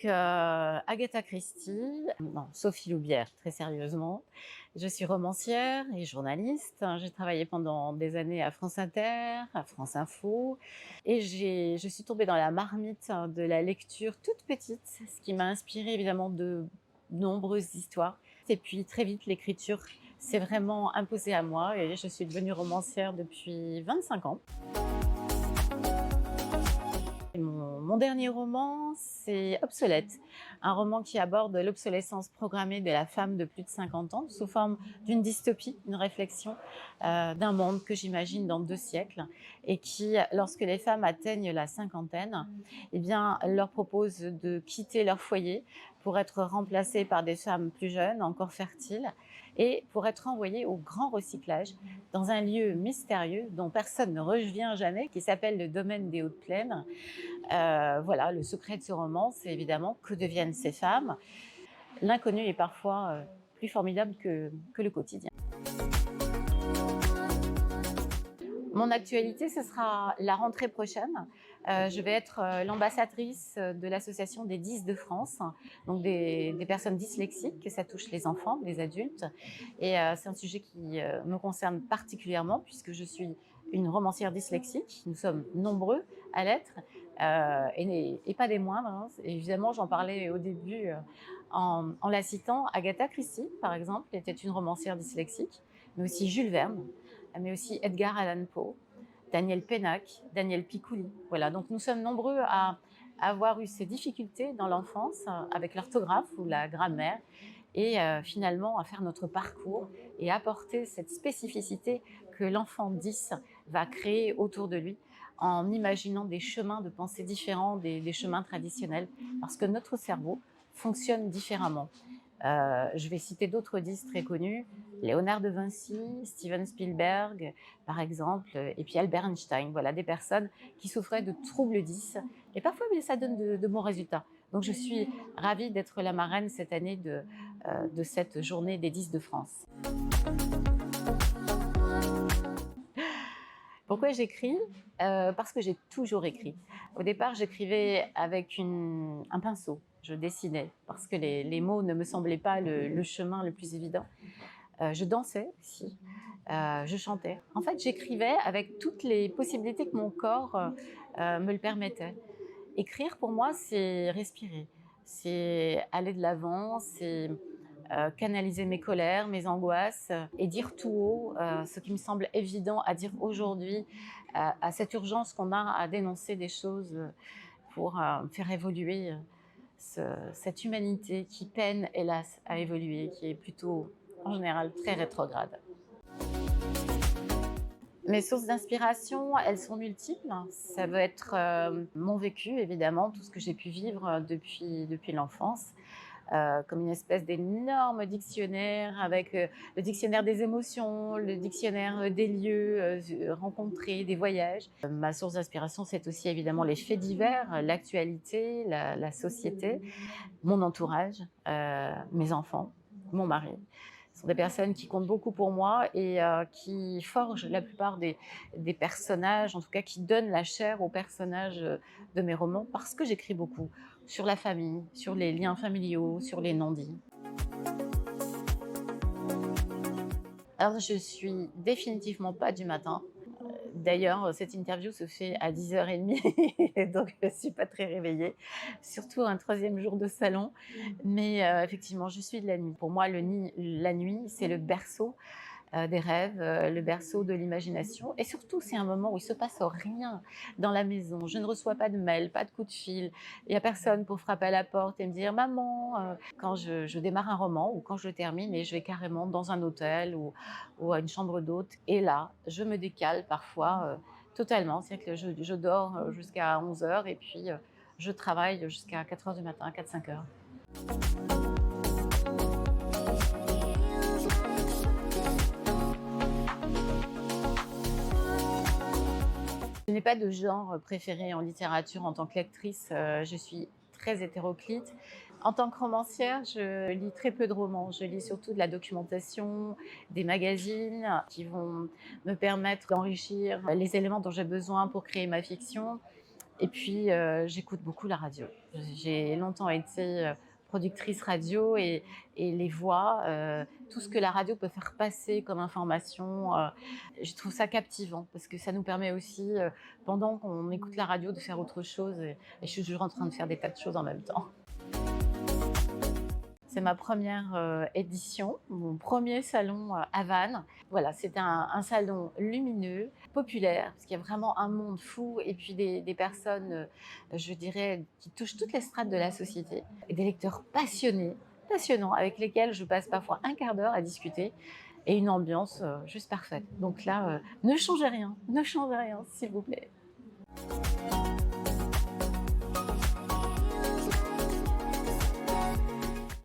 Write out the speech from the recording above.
Agatha Christie, non, Sophie Loubière, très sérieusement. Je suis romancière et journaliste. J'ai travaillé pendant des années à France Inter, à France Info et je suis tombée dans la marmite de la lecture toute petite, ce qui m'a inspirée évidemment de nombreuses histoires. Et puis très vite, l'écriture s'est vraiment imposée à moi et je suis devenue romancière depuis 25 ans. Mon dernier roman, c'est Obsolète, un roman qui aborde l'obsolescence programmée de la femme de plus de 50 ans sous forme d'une dystopie, une réflexion d'un monde que j'imagine dans 2 siècles et qui, lorsque les femmes atteignent la cinquantaine, eh bien, leur propose de quitter leur foyer pour être remplacées par des femmes plus jeunes, encore fertiles, et pour être envoyées au grand recyclage dans un lieu mystérieux dont personne ne revient jamais, qui s'appelle le domaine des Hautes Plaines. Voilà, le secret de ce roman, c'est évidemment que deviennent ces femmes. L'inconnu est parfois plus formidable que le quotidien. Mon actualité, ce sera la rentrée prochaine. Je vais être l'ambassadrice de l'association des 10 de France, donc des personnes dyslexiques, que ça touche les enfants, les adultes. Et c'est un sujet qui me concerne particulièrement puisque je suis une romancière dyslexique. Nous sommes nombreux à l'être et pas des moindres, hein. Évidemment, j'en parlais au début en la citant. Agatha Christie, par exemple, était une romancière dyslexique, mais aussi Jules Verne, mais aussi Edgar Allan Poe, Daniel Pennac, Daniel Picouli. Voilà, donc nous sommes nombreux à avoir eu ces difficultés dans l'enfance avec l'orthographe ou la grammaire et finalement à faire notre parcours et apporter cette spécificité que l'enfant 10 va créer autour de lui en imaginant des chemins de pensée différents des chemins traditionnels parce que notre cerveau fonctionne différemment. Je vais citer d'autres 10 très connus, Léonard de Vinci, Steven Spielberg, par exemple, et puis Albert Einstein. Voilà, des personnes qui souffraient de troubles 10. Et parfois, mais ça donne de bons résultats. Donc, je suis ravie d'être la marraine cette année de cette journée des 10 de France. Pourquoi j'écris Parce que j'ai toujours écrit. Au départ, j'écrivais avec un pinceau. Je dessinais parce que les mots ne me semblaient pas le chemin le plus évident. Je dansais aussi, je chantais. En fait, j'écrivais avec toutes les possibilités que mon corps me le permettait. Écrire, pour moi, c'est respirer, c'est aller de l'avant, c'est canaliser mes colères, mes angoisses et dire tout haut ce qui me semble évident à dire aujourd'hui, à cette urgence qu'on a à dénoncer des choses pour faire évoluer cette humanité qui peine, hélas, à évoluer, qui est plutôt, en général, très rétrograde. Mes sources d'inspiration, elles sont multiples. Ça veut être mon vécu, évidemment, tout ce que j'ai pu vivre depuis l'enfance, comme une espèce d'énorme dictionnaire avec le dictionnaire des émotions, le dictionnaire des lieux rencontrés, des voyages. Ma source d'inspiration, c'est aussi évidemment les faits divers, l'actualité, la société, mon entourage, mes enfants, mon mari. Ce sont des personnes qui comptent beaucoup pour moi et qui forgent la plupart des personnages, en tout cas qui donnent la chair aux personnages de mes romans, parce que j'écris beaucoup sur la famille, sur les liens familiaux, sur les non-dits. Alors je suis définitivement pas du matin. D'ailleurs, cette interview se fait à 10h30, donc je ne suis pas très réveillée, surtout un troisième jour de salon. Mais effectivement, je suis de la nuit. Pour moi, la nuit, c'est le berceau des rêves, le berceau de l'imagination. Et surtout, c'est un moment où il se passe rien dans la maison. Je ne reçois pas de mail, pas de coup de fil. Il n'y a personne pour frapper à la porte et me dire «Maman». Quand je démarre un roman ou quand je le termine, et je vais carrément dans un hôtel ou à une chambre d'hôte. Et là, je me décale parfois totalement. C'est-à-dire que je dors jusqu'à 11h et puis je travaille jusqu'à 4h du matin, 4-5h. Je n'ai pas de genre préféré en littérature en tant que lectrice, je suis très hétéroclite. En tant que romancière, je lis très peu de romans. Je lis surtout de la documentation, des magazines qui vont me permettre d'enrichir les éléments dont j'ai besoin pour créer ma fiction. Et puis, j'écoute beaucoup la radio. J'ai longtemps été, productrice radio et les voix, tout ce que la radio peut faire passer comme information, je trouve ça captivant parce que ça nous permet aussi, pendant qu'on écoute la radio, de faire autre chose et je suis toujours en train de faire des tas de choses en même temps. C'est ma première édition, mon premier salon à Vannes. Voilà, c'est un salon lumineux, populaire, parce qu'il y a vraiment un monde fou et puis des personnes, je dirais, qui touchent toutes les strates de la société et des lecteurs passionnés, passionnants, avec lesquels je passe parfois un quart d'heure à discuter et une ambiance juste parfaite. Donc là, ne changez rien, s'il vous plaît.